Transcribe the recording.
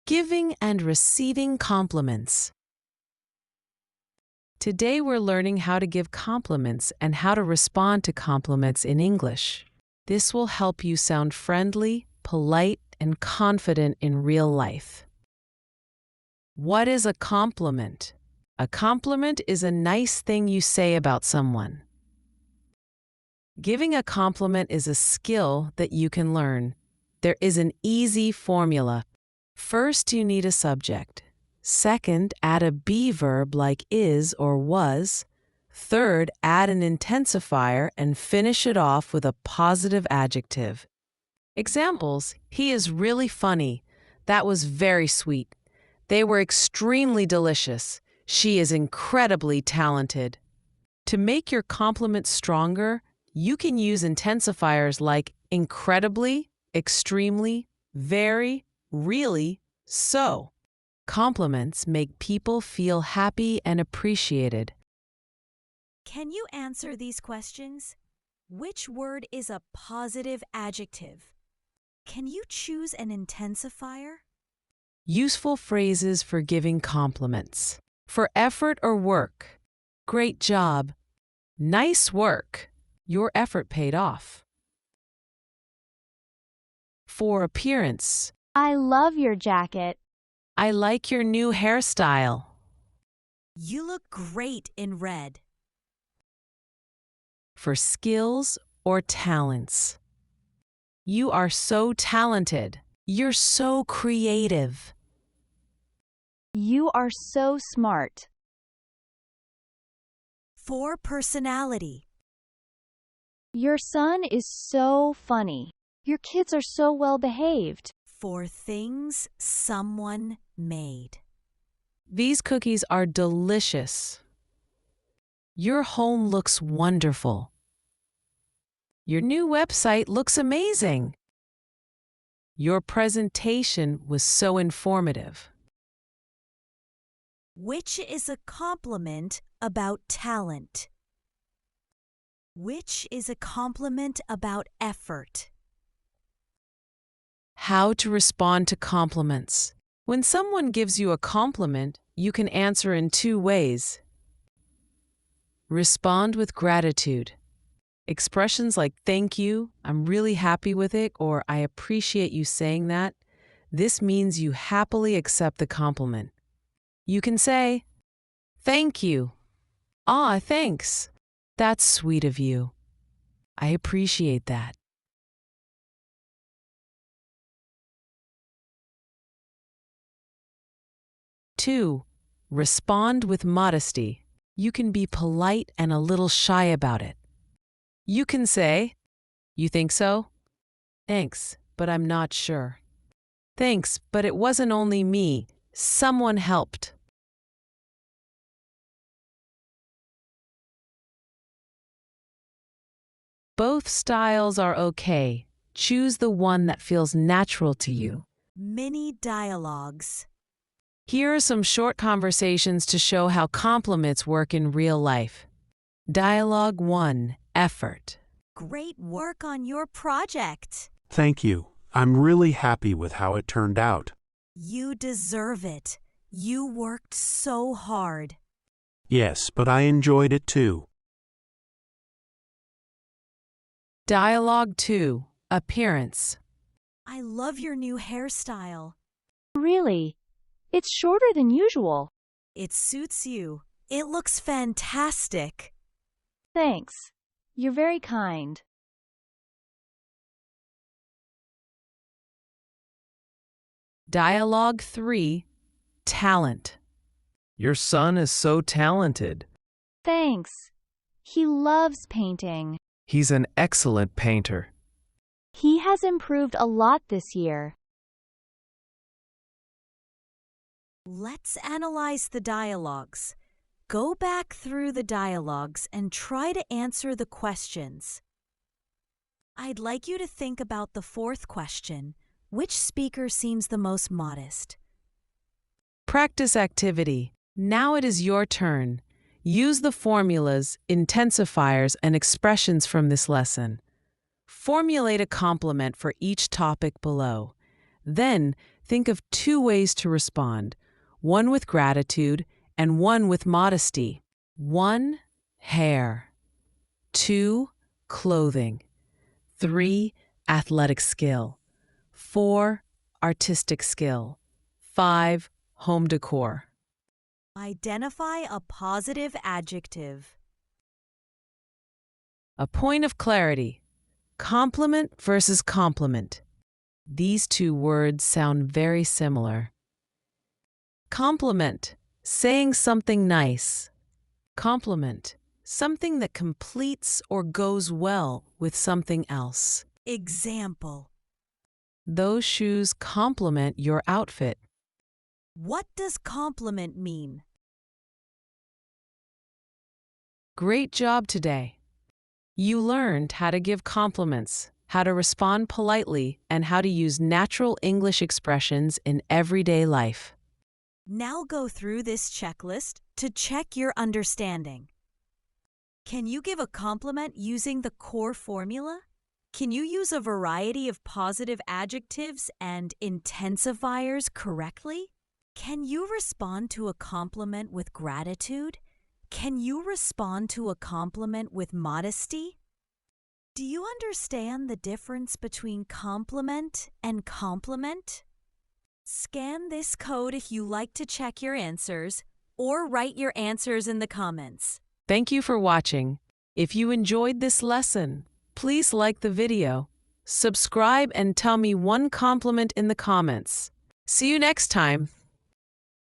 Giving and receiving compliments. Today we're learning how to give compliments and how to respond to compliments in English. This will help you sound friendly, polite, and confident in real life. What is a compliment? A compliment is a nice thing you say about someone. Giving a compliment is a skill that you can learn. There is an easy formula. First, you need a subject. Second, add a be verb like is or was. Third, add an intensifier and finish it off with a positive adjective. Examples: he is really funny. That was very sweet. They were extremely delicious. She is incredibly talented. To make your compliment stronger, you can use intensifiers like incredibly, extremely, very, really, so. Compliments make people feel happy and appreciated. Can you answer these questions? Which word is a positive adjective? Can you choose an intensifier? Useful phrases for giving compliments. For effort or work: great job. Nice work. Your effort paid off. For appearance: I love your jacket. I like your new hairstyle. You look great in red. For skills or talents: you are so talented. You're so creative. You are so smart. For personality: Your son is so funny. Your kids are so well behaved. for things someone made. These cookies are delicious. Your home looks wonderful. Your new website looks amazing. Your presentation was so informative. Which is a compliment about talent? Which is a compliment about effort? How to respond to compliments. When someone gives you a compliment, you can answer in two ways. Respond with gratitude. Expressions like thank you, I'm really happy with it, or I appreciate you saying that. This means you happily accept the compliment. You can say, thank you. Ah, thanks. That's sweet of you. I appreciate that. Two, respond with modesty. You can be polite and a little shy about it. You can say, you think so? Thanks, but I'm not sure. Thanks, but it wasn't only me. Someone helped. Both styles are okay. Choose the one that feels natural to you. Mini dialogues. Here are some short conversations to show how compliments work in real life. Dialogue 1. Effort. Great work on your project. Thank you. I'm really happy with how it turned out. You deserve it. You worked so hard. Yes, but I enjoyed it too. Dialogue 2. Appearance. I love your new hairstyle. Really? It's shorter than usual. It suits you. It looks fantastic. Thanks. You're very kind. Dialogue 3. Talent. Your son is so talented. Thanks. He loves painting. He's an excellent painter. He has improved a lot this year. Let's analyze the dialogues. Go back through the dialogues and try to answer the questions. I'd like you to think about the fourth question. Which speaker seems the most modest? Practice activity. Now it is your turn. Use the formulas, intensifiers, and expressions from this lesson. Formulate a compliment for each topic below. Then, think of two ways to respond, one with gratitude and one with modesty. 1. Hair. 2. Clothing. 3. Athletic skill. 4. Artistic skill. 5. Home decor. Identify a positive adjective. A point of clarity. Compliment versus compliment. These two words sound very similar. Compliment, saying something nice. Compliment, something that completes or goes well with something else. Example. Those shoes complement your outfit. What does compliment mean? Great job today. You learned how to give compliments, how to respond politely, and how to use natural English expressions in everyday life. Now go through this checklist to check your understanding. Can you give a compliment using the core formula? Can you use a variety of positive adjectives and intensifiers correctly? Can you respond to a compliment with gratitude? Can you respond to a compliment with modesty? Do you understand the difference between compliment and compliment? Scan this code if you like to check your answers, or write your answers in the comments. Thank you for watching. If you enjoyed this lesson, please like the video, subscribe, and tell me one compliment in the comments. See you next time.